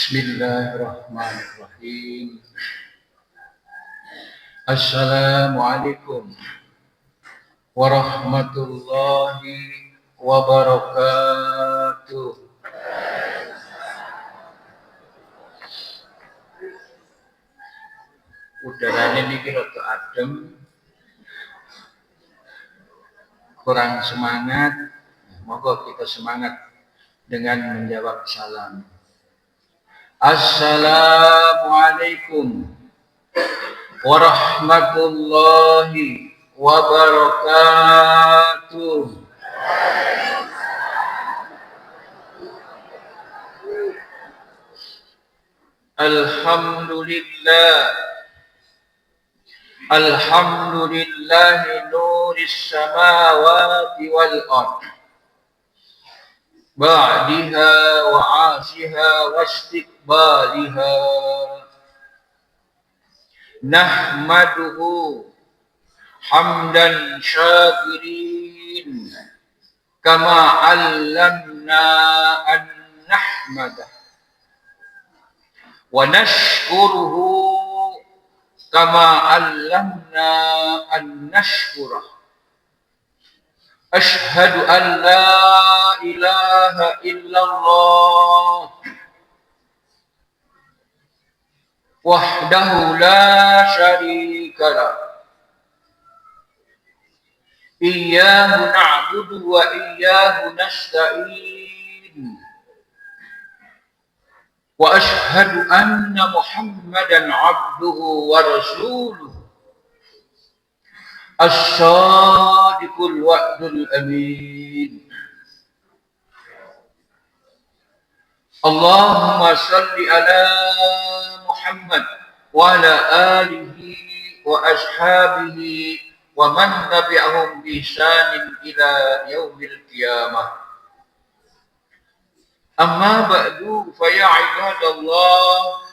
Bismillahirrahmanirrahim. Assalamualaikum warahmatullahi wabarakatuh. Udaranya niki rada adem, kurang semangat. Moga kita semangat dengan menjawab salam. Assalamualaikum warahmatullahi wabarakatuh. Alhamdulillahi nuris samawati wal ardh ba'diha wa 'ashiha wa istiqbaliha nahmaduhu hamdan syakirin kama 'allamna an nahmadah wa nashkuruhu kama 'allamna an nashkurah. Ashhadu an la ilaha illallah wahdahu la syarika lah. Iyyahu na'budu wa iyyahu nasta'in. Wa ashhadu anna Muhammadan 'abduhu wa rasuluh. As-sadiqul wa'dul amin. Allahumma salli ala Muhammad wa ala alihi wa ashabihi wa man tabi'ahum bi ihsanin ila yaumil qiyamah. Amma ba'du fa ya ibadallah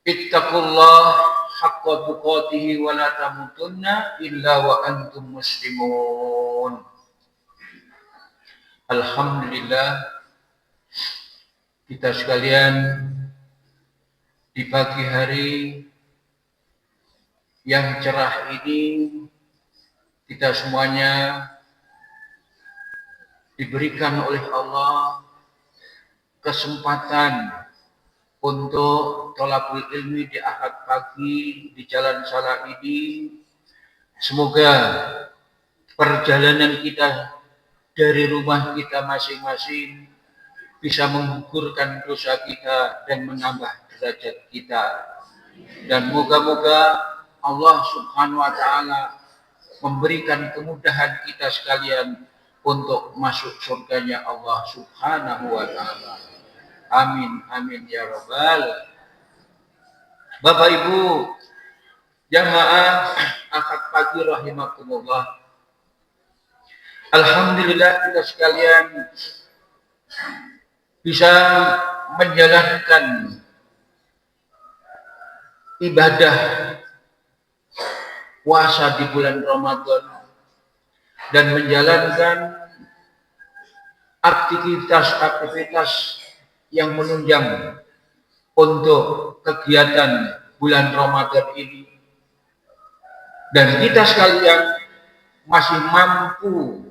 ittaqullah haqqa tuqatih wa la tamutunna illa wa antum muslimun. Alhamdulillah, kita sekalian di pagi hari yang cerah ini, kita semuanya diberikan oleh Allah kesempatan untuk thalabul ilmi di ahad pagi di Jalan Salah ini. Semoga perjalanan kita dari rumah kita masing-masing bisa menggugurkan dosa kita dan menambah derajat kita. Dan moga-moga Allah Subhanahu wa Ta'ala memberikan kemudahan kita sekalian untuk masuk surganya Allah Subhanahu wa Ta'ala. Amin, amin ya Rabbal. Bapak Ibu jamaah akad pagi rahimakumullah. Alhamdulillah kita sekalian bisa menjalankan ibadah puasa di bulan Ramadan dan menjalankan aktivitas-aktivitas yang menunjang untuk kegiatan bulan Ramadan ini. Dan kita sekalian masih mampu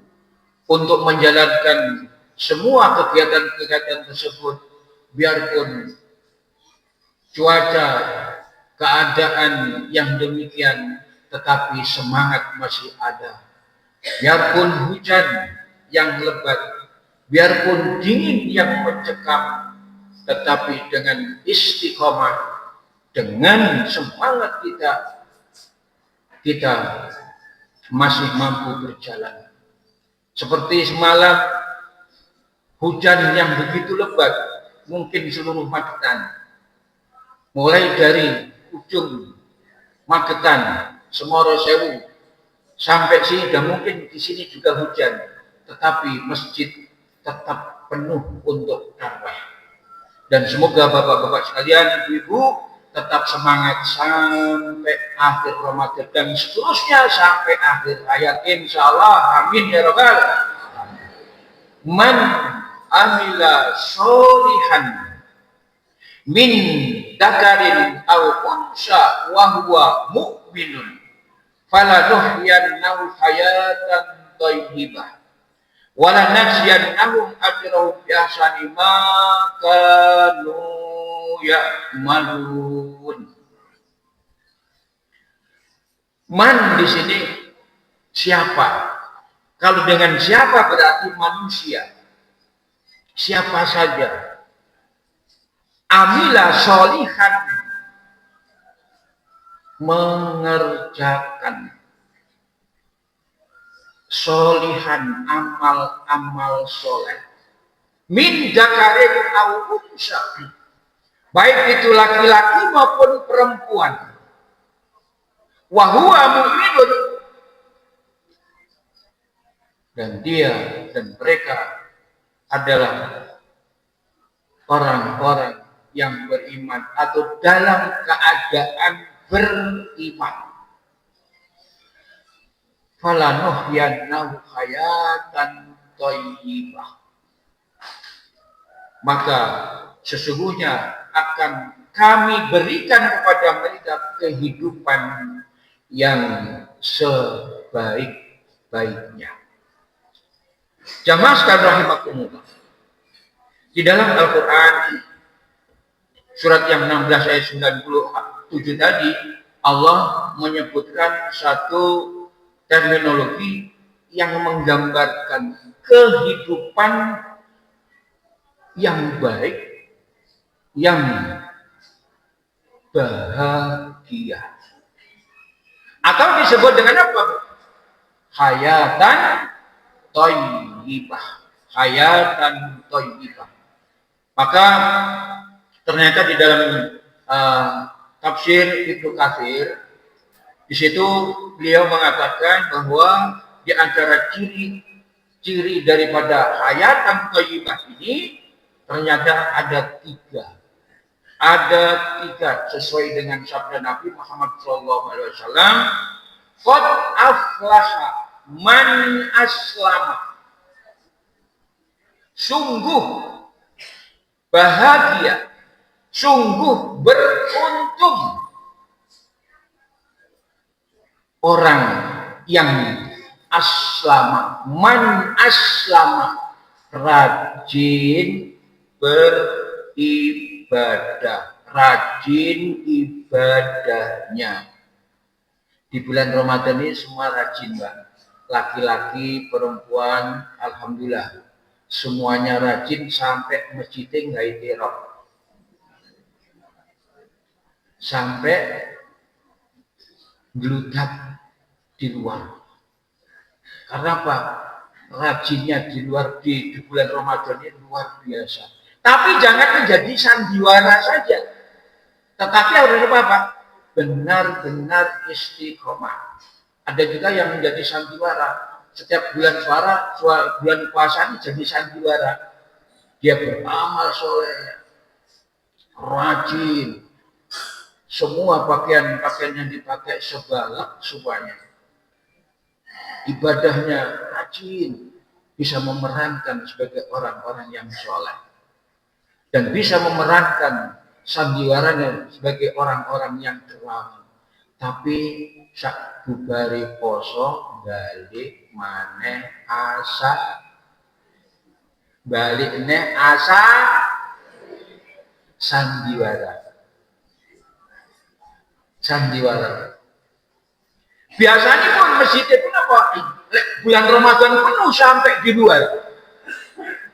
untuk menjalankan semua kegiatan-kegiatan tersebut, biarpun cuaca, keadaan yang demikian, tetapi semangat masih ada. Biarpun hujan yang lebat, biarpun dingin yang mencekam, tetapi dengan istiqomah, dengan semangat kita masih mampu berjalan. Seperti semalam, hujan yang begitu lebat, mungkin seluruh Magetan, mulai dari ujung Magetan, Semorosewu, sampai sini, dan mungkin di sini juga hujan, tetapi masjid tetap penuh untuk dakwah. Dan semoga bapak-bapak sekalian, ibu-ibu tetap semangat sampai akhir Ramadan dan seterusnya sampai akhir hayat, insyaallah. Amin ya Rabbal. Man amila sholihan min dakarin aw unsa wa huwa mu'minun falanuhyiyannahu hayatan thayyibah wa lanajziyannahum ajrahum bi ahsani ma kanu ya'malun. Man di sini siapa? Kalau dengan siapa berarti manusia. Siapa saja. Amila sholihan, mengerjakan sholihan, amal-amal soleh. Min dzakarin aw unsa, baik itu laki-laki maupun perempuan. Wa huwa mu'minun, dan dia dan mereka adalah orang-orang yang beriman atau dalam keadaan beriman. Falanuhyiyannahu hayatan thayyibah, maka sesungguhnya akan kami berikan kepada mereka kehidupan yang sebaik-baiknya. Jamaah sekalian rahimakumullah, di dalam Al-Quran surat yang 16 ayat 97 tadi, Allah menyebutkan satu terminologi yang menggambarkan kehidupan yang baik, yang bahagia. Atau disebut dengan apa? Hayatan thayyibah. Hayatan thayyibah. Maka ternyata di dalam tafsir Ibnu Katsir, di situ beliau mengatakan bahwa di antara ciri daripada hayatan thayyibah ini ternyata ada tiga. Ada tiga sesuai dengan sabda Nabi Muhammad SAW. Qad aflaha man aslama. Sungguh bahagia, sungguh beruntung orang yang aslama, man aslama, rajin beribadah, rajin ibadahnya. Di bulan Ramadan ini semua rajin, Mbak. Laki-laki, perempuan, alhamdulillah semuanya rajin sampai masjidnya nggak itiraf, sampai geludak di luar. Karena apa? Rajinnya di luar di bulan Ramadan ini luar biasa. Tapi jangan menjadi sandiwara saja, tetapi harus apa? Benar-benar istiqomah. Ada juga yang menjadi sandiwara. Setiap bulan bulan puasa ini jadi sandiwara. Dia beramal soleh, rajin. Semua pakaian yang dipakai sebalak semuanya. Ibadahnya rajin, bisa memerankan sebagai orang-orang yang soleh. Dan bisa memerankan sandiwaranya sebagai orang-orang yang dermawan. Tapi sak bubare poso balik maneh asa, balikne asa sandiwara. Biasanya pun masjid itu apa? Bulan Ramadan penuh sampai di luar,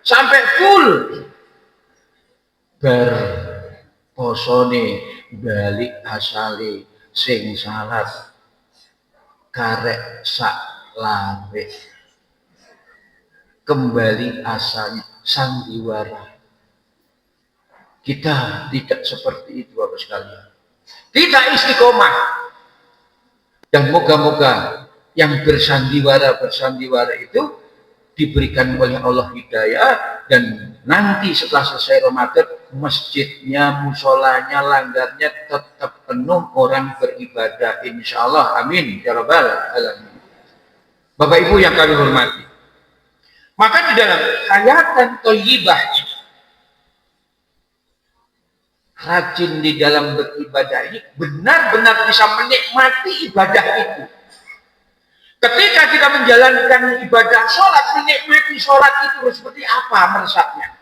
sampai full. Berposone balik asale sing salat karek sak lare, kembali asalnya sandiwara. Kita tidak seperti itu, Bapak sekalian. Tidak istiqomah. Dan moga-moga yang bersandiwara itu diberikan oleh Allah hidayah, dan nanti setelah selesai Ramadan masjidnya, musolanya, langgarnya tetap penuh orang beribadah, insya Allah. Amin ya rabbal alamin. Bapak Ibu yang kami hormati, maka di dalam hayatan thayyibah rajin di dalam beribadah ini benar-benar bisa menikmati ibadah itu. Ketika kita menjalankan ibadah sholat, menikmati sholat itu seperti apa meresapnya.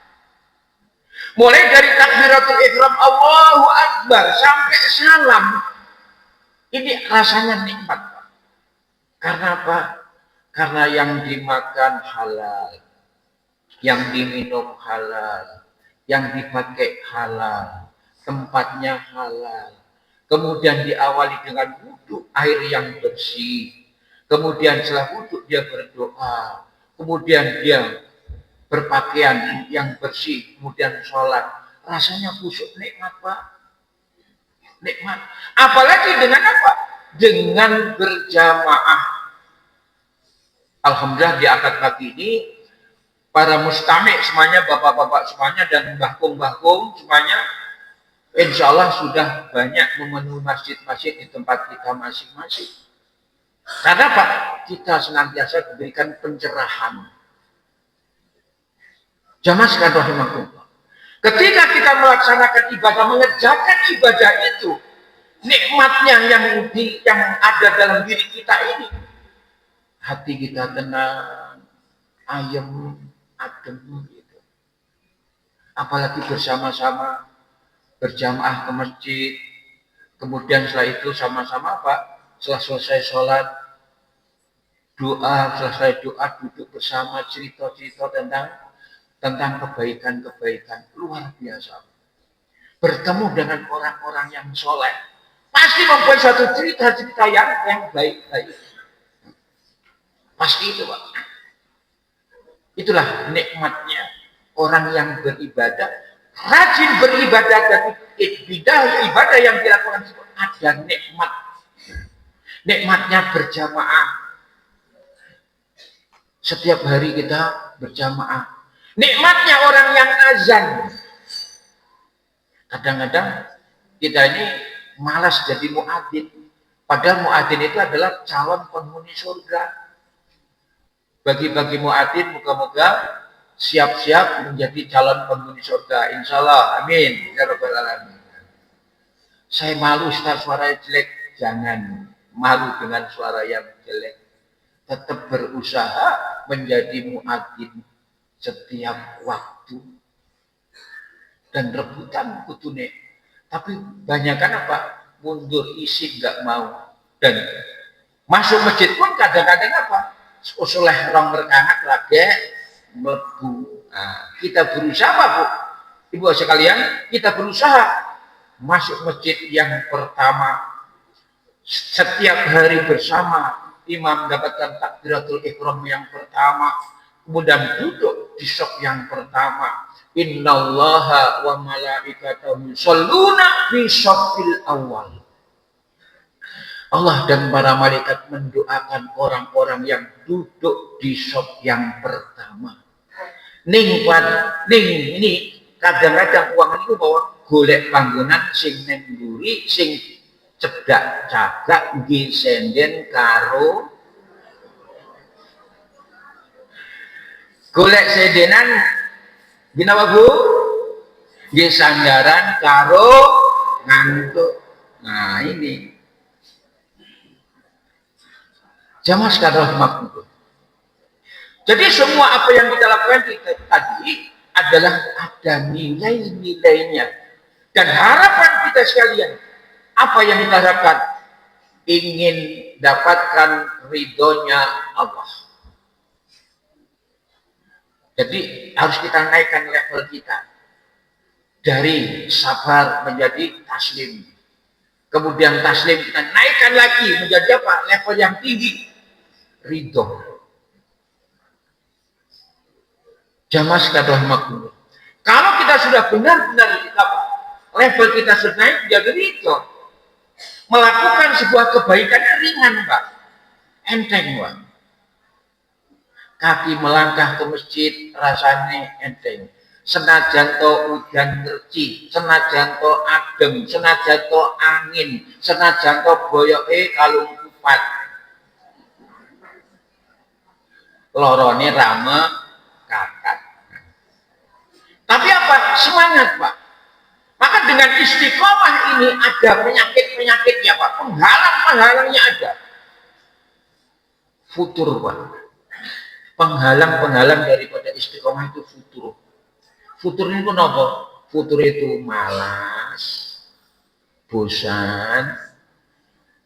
Mulai dari takbiratul ihram Allahu Akbar sampai salam, ini rasanya nikmat. Karena apa? Karena yang dimakan halal, yang diminum halal, yang dipakai halal, tempatnya halal. Kemudian diawali dengan wudhu, air yang bersih. Kemudian setelah wudhu dia berdoa. Kemudian dia berpakaian yang bersih. Kemudian sholat. Rasanya khusyuk, nikmat Pak. Nikmat. Apalagi dengan apa? Dengan berjamaah. Alhamdulillah di akad pagi ini para mustami' semuanya, bapak-bapak semuanya, dan mbahkum-mbahkum semuanya, insya Allah sudah banyak memenuhi masjid-masjid di tempat kita masing-masing. Karena Pak, kita senantiasa diberikan pencerahan. Jamaah sekalian rahimakumullah. Ketika kita melaksanakan ibadah, mengerjakan ibadah itu, nikmatnya yang ada dalam diri kita ini, hati kita tenang, ayem, adem gitu. Apalagi bersama-sama berjamaah ke masjid, kemudian setelah itu sama-sama Pak, setelah selesai sholat, selesai doa duduk bersama, cerita-cerita tentang kebaikan-kebaikan luar biasa. Bertemu dengan orang-orang yang soleh, pasti membuat satu cerita-cerita yang baik-baik. Pasti itu Pak. Itulah nikmatnya orang yang beribadah, rajin beribadah, dan ibadah yang dilakukan ada nikmat. Nikmatnya berjamaah. Setiap hari kita berjamaah. Nikmatnya orang yang azan. Kadang-kadang kita ini malas jadi muadzin. Padahal muadzin itu adalah calon penghuni surga. Bagi-bagi muadzin, moga-moga siap-siap menjadi calon penghuni surga. Insya Allah, amin. Ya Rabbal Alamin. Saya malu Ustaz, suaranya jelek. Jangan malu dengan suara yang jelek. Tetap berusaha menjadi muadzin setiap waktu. Dan rebutan kutune. Tapi banyakkan apa? Mundur, isi nggak mau. Dan masuk masjid pun kadang-kadang apa? Usuleh rong berkangat lagi mlebu. Nah, kita berusaha apa Bu? Ibu sekalian, kita berusaha masuk masjid yang pertama. Setiap hari bersama imam mendapatkan takbiratul ihram yang pertama, kemudian duduk di saf yang pertama. Innallaha wa malaikatahu yusholluna fi shaffil awal. Allah dan para malaikat mendoakan orang-orang yang duduk di saf yang pertama. Ning ini kadang-kadang uang itu bawa golek panggonan sing neng mburi, sing cedak cagak nggih senden karo golek sendenan gimana Bu? Nggih sandaran karo ngantuk. Nah, ini jamaah sekalian rahimakumullah. Jadi semua apa yang kita lakukan tadi adalah ada nilai-nilainya. Dan harapan kita sekalian, apa yang kita harapkan? Ingin dapatkan ridhonya Allah. Jadi harus kita naikkan level kita. Dari sabar menjadi taslim. Kemudian taslim kita naikkan lagi menjadi apa? Level yang tinggi. Ridho. Jamaah sekalian rahimakumullah. Kalau kita sudah benar-benar level kita sudah naik menjadi ridho. Melakukan sebuah kebaikan ringan Pak. Enteng Pak. Kaki melangkah ke masjid rasanya enteng. Senajan to udan ngerci, senajan to adem, senajan to angin, senajan to boyoke kalung kupat. Lorone rame kakat. Tapi apa? Semangat Pak. Maka dengan istiqomah ini ada penyakit-penyakitnya Pak, penghalang-penghalangnya ada. Futur Pak. Penghalang-penghalang daripada istiqomah itu futur. Futur itu apa? Futur itu malas, bosan,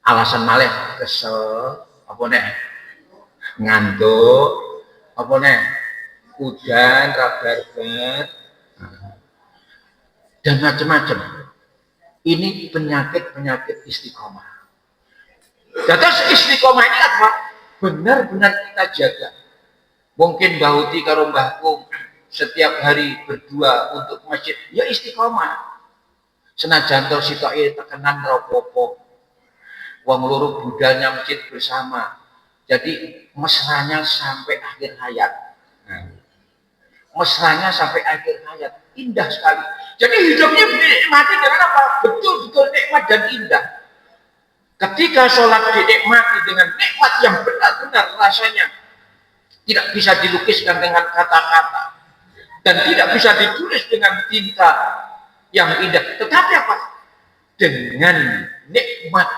alasan malih kesel, apa nih? Ngantuk, apa nih? Udan, rabar-rabar, dan macam-macam. Ini penyakit-penyakit istiqomah. Terus istiqomah ini apa? Benar-benar kita jaga. Mungkin Bahuti karo mbahku setiap hari berdua untuk masjid, ya istiqomah. Senajan to sitoke tekenan ropopo. Wong loro budalnya masjid bersama. Jadi mesranya sampai akhir hayat. Mesranya sampai akhir hayat. Indah sekali. Jadi hidupnya dinikmati dengan apa? Betul-betul nikmat dan indah. Ketika sholat dinikmati dengan nikmat yang benar-benar rasanya tidak bisa dilukiskan dengan kata-kata dan tidak bisa ditulis dengan tinta yang indah. Tetapi apa? Dengan nikmat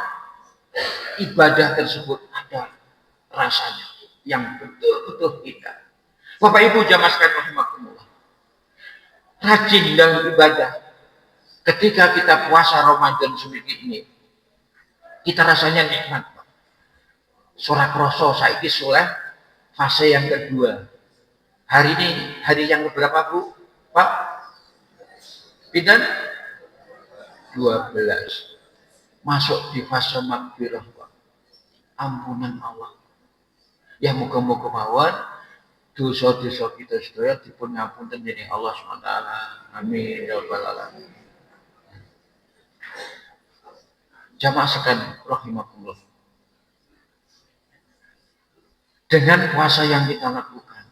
ibadah tersebut ada rasanya yang betul-betul indah. Bapak Ibu jamaah sekalian rahimakumullah. Rajin dalam ibadah. Ketika kita puasa Ramadan seperti ini, kita rasanya nikmat. Surah kroso saiki soleh fase yang kedua. Hari ini hari yang berapa Bu? Pak? Pinten? 12. Masuk di fase magfirah Pak. Ampunan Allah. Ya muga-muga mawon dosa-dosa kita sedaya dipun ngapunten dening Allah SWT. Amin ya rabbal alamin. Jamaah sekalian rahimakumullah. Dengan puasa yang kita lakukan,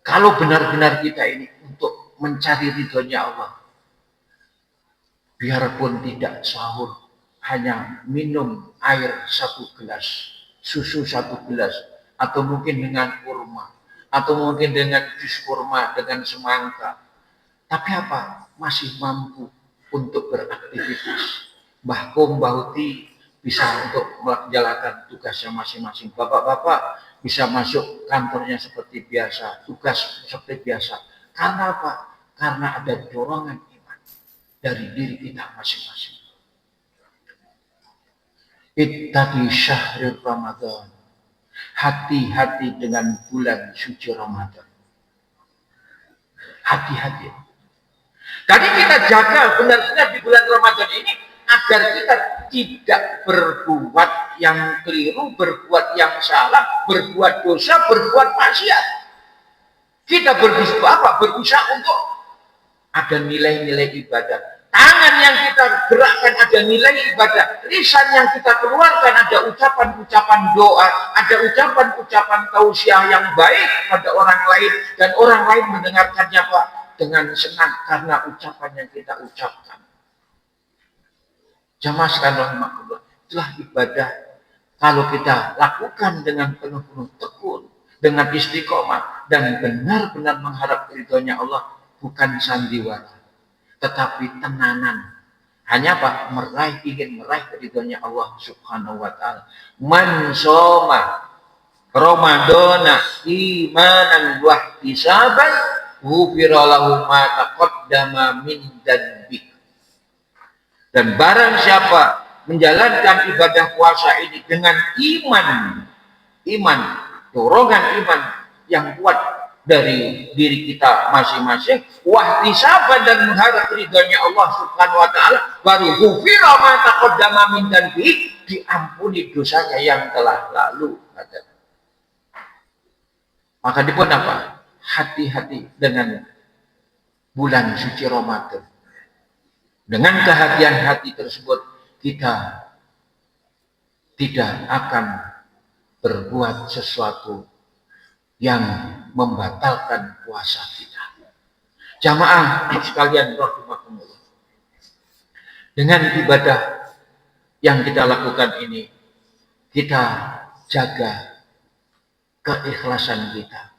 kalau benar-benar kita ini untuk mencari ridhonya Allah, biarpun tidak sahur, hanya minum air 1 gelas, susu 1 gelas, atau mungkin dengan kurma, atau mungkin dengan jus kurma, dengan semangka. Tapi apa? Masih mampu untuk beraktivitas. Mbah Kum, Mbah Uti bisa untuk menjalankan tugasnya masing-masing. Bapak-bapak bisa masuk kantornya seperti biasa, tugas seperti biasa. Karena apa? Karena ada dorongan iman dari diri kita masing-masing. Ittaqi syahrul Ramadan. Hati-hati dengan bulan suci Ramadan. Hati-hati. Jadi kita jaga benar-benar di bulan Ramadan ini agar kita tidak berbuat yang keliru, berbuat yang salah, berbuat dosa, berbuat maksiat. Kita berusaha untuk ada nilai-nilai ibadah. Tangan yang kita gerakkan ada nilai ibadah. Lisan yang kita keluarkan ada ucapan-ucapan doa, ada ucapan-ucapan tausiah yang baik pada orang lain, dan orang lain mendengarkannya Pak dengan senang karena ucapan yang kita ucapkan. Jamaah sekalian rahimakumullah, itulah ibadah kalau kita lakukan dengan penuh-penuh tekun, dengan istiqomah dan benar-benar mengharap ridhonya Allah, bukan sandiwara, tetapi tenanan. Hanya apa? Ingin meraih ridhonya Allah Subhanahu wa taala. Man shoma Ramadana imanan wa ihtisaban ghufira lahu ma taqaddama min dzanbi. Dan barang siapa menjalankan ibadah puasa ini dengan iman, dorongan iman yang kuat dari diri kita masing-masing, wahtisaban dan mengharap ridhonya Allah Subhanahu wa taala, baru ghufira ma taqaddama min dzanbi, diampuni dosanya yang telah lalu. Maka dipun apa? Hati-hati dengan bulan suci Ramadan. Dengan kehadian hati tersebut, kita tidak akan berbuat sesuatu yang membatalkan puasa kita. Jamaah sekalian rahimakumullah. Dengan ibadah yang kita lakukan ini, kita jaga keikhlasan kita.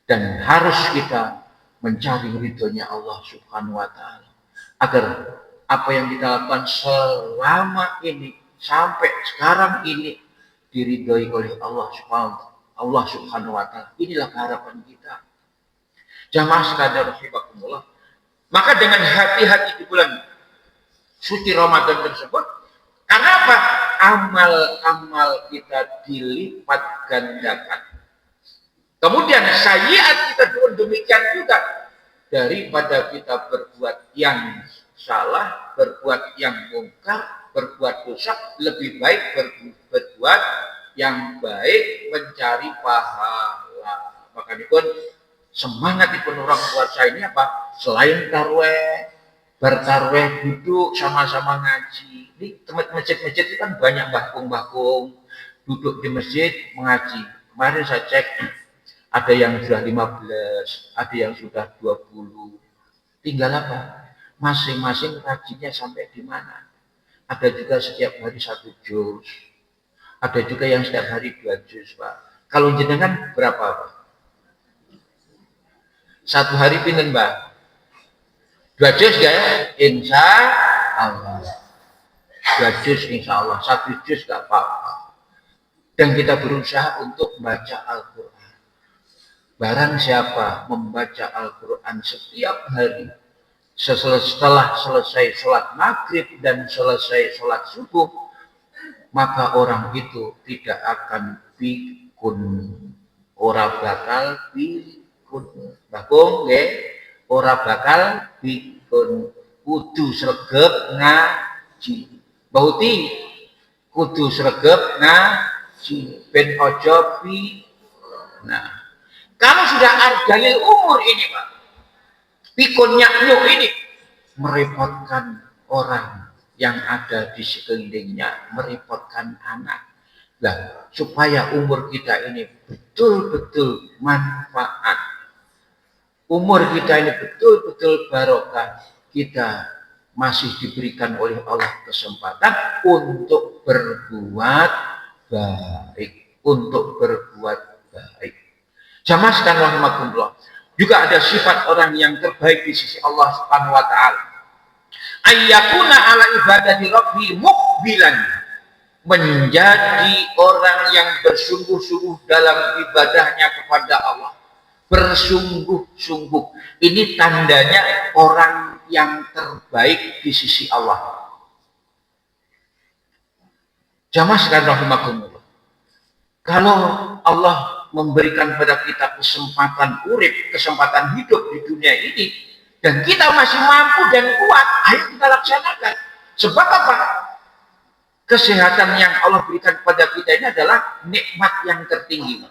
Dan harus kita mencari ridhonya Allah Subhanahu wa taala. agar apa yang kita lakukan selama ini sampai sekarang ini diridhoi oleh Allah Subhanahu wa taala. Inilah harapan kita. Jamaah sekalian rahimakumullah. Maka dengan hati-hati di bulan suci Ramadan tersebut, karena apa? Amal-amal kita dilipat gandakan. Kemudian sayyiat kita pun demikian juga. Daripada kita berbuat yang salah, berbuat yang mungkar, berbuat dosa, lebih baik berbuat yang baik, mencari pahala. Makanya pun semangat pun orang puasa ini apa? Selain tarweh, bertarweh duduk sama-sama ngaji. Ini masjid-masjid itu kan banyak bakung-bakung duduk di masjid mengaji. Kemarin saya cek, ada yang sudah 15, ada yang sudah 20. Tinggal apa? Masing-masing rajinnya sampai di mana. Ada juga setiap hari 1 juz. Ada juga yang setiap hari 2 juz, Pak. Kalau jenengan berapa, Pak? 1 hari pinten, Mbak? 2 juz gak ya? Insya Allah. 2 juz insya Allah. 1 juz gak apa-apa. Dan kita berusaha untuk baca Al-Quran. Barang siapa membaca Al-Quran setiap hari setelah selesai sholat maghrib dan selesai sholat subuh, maka orang itu tidak akan pikun. Ora bakal pikun. Bakung nggih, ora bakal pikun. Kudu sregep ngaji. Bauti kudu sregep ngaji. Ben ojo pikun. Nah, kalau sudah ardalil umur ini, Pak, pikun nyaknyuk ini merepotkan orang yang ada di sekelilingnya, merepotkan anak. Nah, supaya umur kita ini betul-betul manfaat, umur kita ini betul-betul barokah, kita masih diberikan oleh Allah kesempatan untuk berbuat baik, untuk berbuat baik. Jamaah sekalian rahimakumullah. Juga ada sifat orang yang terbaik di sisi Allah Subhanahu wa taala. Ayyakuna ala ibadati rabbi muqbilan. Menjadi orang yang bersungguh-sungguh dalam ibadahnya kepada Allah. Bersungguh-sungguh. Ini tandanya orang yang terbaik di sisi Allah. Jamaah sekalian rahimakumullah. Kalau Allah memberikan pada kita kesempatan urip, kesempatan hidup di dunia ini, dan kita masih mampu dan kuat, ayo kita laksanakan. Sebab apa? Kesehatan yang Allah berikan kepada kita ini adalah nikmat yang tertinggi.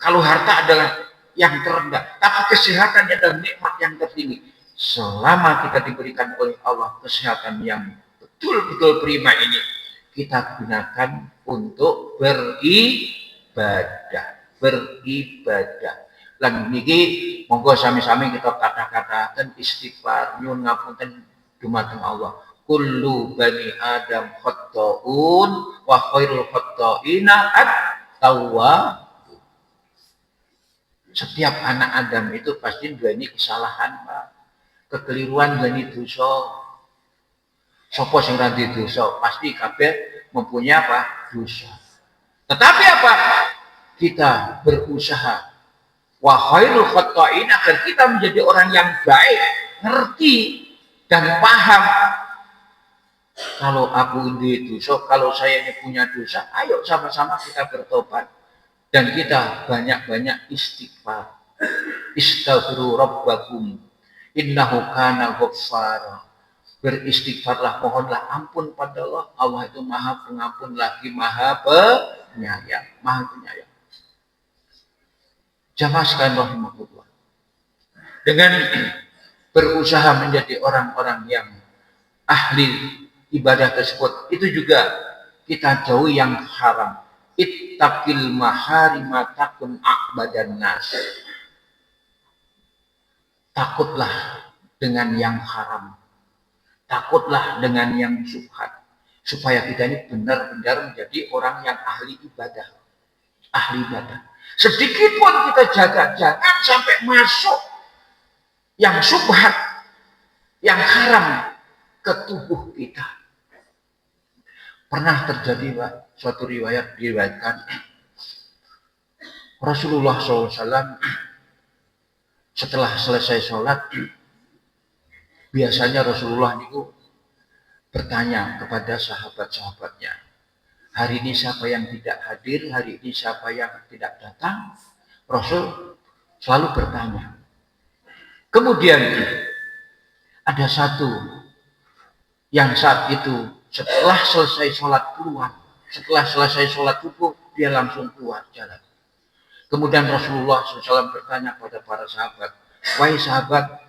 Kalau harta adalah yang terendah, tapi kesehatan adalah nikmat yang tertinggi. Selama kita diberikan oleh Allah kesehatan yang betul-betul prima ini, kita gunakan untuk beribadah. Lan niki monggo sami-sami kita kata-katakan istighfar nyuwun ngapunten dumateng Allah. Kullu bani Adam khata'un wa khairul khata'ina at-tawwab. Setiap anak Adam itu pasti duweni kesalahan, Pak. Kekeliruan duweni dosa. Sapa sing ora dosa? Pasti kabeh mempunyai apa? Dosa. Tetapi apa? Kita berusaha wa khairul khata'in agar kita menjadi orang yang baik, ngerti dan paham. Kalau aku ini dosa, kalau saya ini punya dosa, ayo sama-sama kita bertobat dan kita banyak-banyak istighfar. Istaghfiru rabbakum innahu kana ghaffara. Beristighfarlah, mohonlah ampun pada Allah. Allah itu Maha Pengampun lagi Maha Penyayang, Maha Penyayang. Jamaah sekalian rahimakumullah. Dengan berusaha menjadi orang-orang yang ahli ibadah tersebut, itu juga kita jauhi yang haram. Ittaqil maharima takun a'badan nas. Takutlah dengan yang haram. Takutlah dengan yang syubhat. Supaya kita ini benar-benar menjadi orang yang ahli ibadah. Ahli ibadah. Sedikit pun kita jaga, jangan sampai masuk yang syubhat, yang haram ke tubuh kita. Pernah terjadi, Pak, suatu riwayat diriwayatkan Rasulullah SAW setelah selesai sholat, biasanya Rasulullah itu bertanya kepada sahabat-sahabatnya, hari ini siapa yang tidak hadir, hari ini siapa yang tidak datang. Rasul selalu bertanya. Kemudian ada satu yang saat itu setelah selesai sholat keluar, setelah selesai sholat subuh dia langsung keluar jalan. Kemudian Rasulullah SAW bertanya kepada para sahabat, wahai sahabat,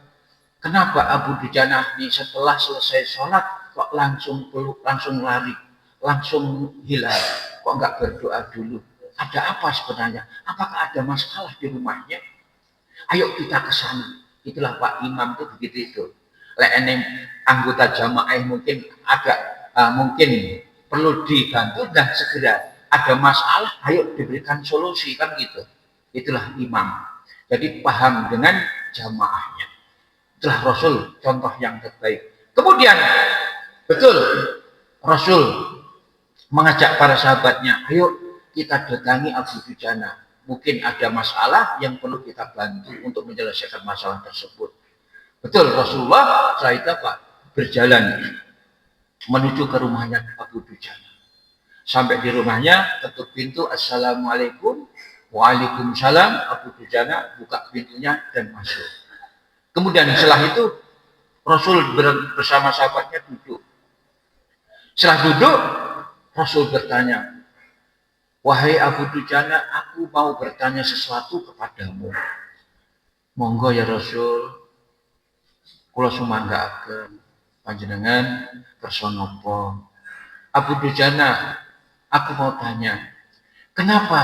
kenapa Abu Dujanah ini setelah selesai sholat kok langsung lari, langsung hilang, kok enggak berdoa dulu? Ada apa sebenarnya? Apakah ada masalah di rumahnya? Ayo kita ke sana. Itulah Pak Imam itu begitu itu. Eneng anggota jamaah mungkin agak mungkin perlu dibantu dan segera ada masalah, ayo diberikan solusi, kan gitu. Itulah imam. Jadi paham dengan jamaahnya. Itulah Rasul, contoh yang terbaik. Kemudian betul Rasul mengajak para sahabatnya, ayo kita datangi Abu Dujana. Mungkin ada masalah yang perlu kita bantu untuk menyelesaikan masalah tersebut. Betul, Rasulullah setelah itu Pak berjalan menuju ke rumahnya Abu Dujana. Sampai di rumahnya, ketuk pintu, assalamualaikum, waalaikumsalam. Abu Dujana buka pintunya dan masuk. Kemudian setelah itu Rasul bersama sahabatnya duduk. Setelah duduk, Rasul bertanya, wahai Abu Dujana, aku mau bertanya sesuatu kepadamu. Monggo ya Rasul, kula sumanggaken panjenengan kersa napa? Abu Dujana, aku mau tanya, kenapa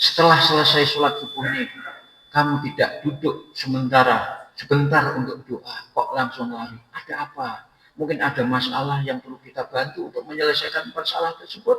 setelah selesai sholat subuh ini kamu tidak duduk sebentar untuk doa, kok langsung lari? Ada apa? Mungkin ada masalah yang perlu kita bantu untuk menyelesaikan masalah tersebut.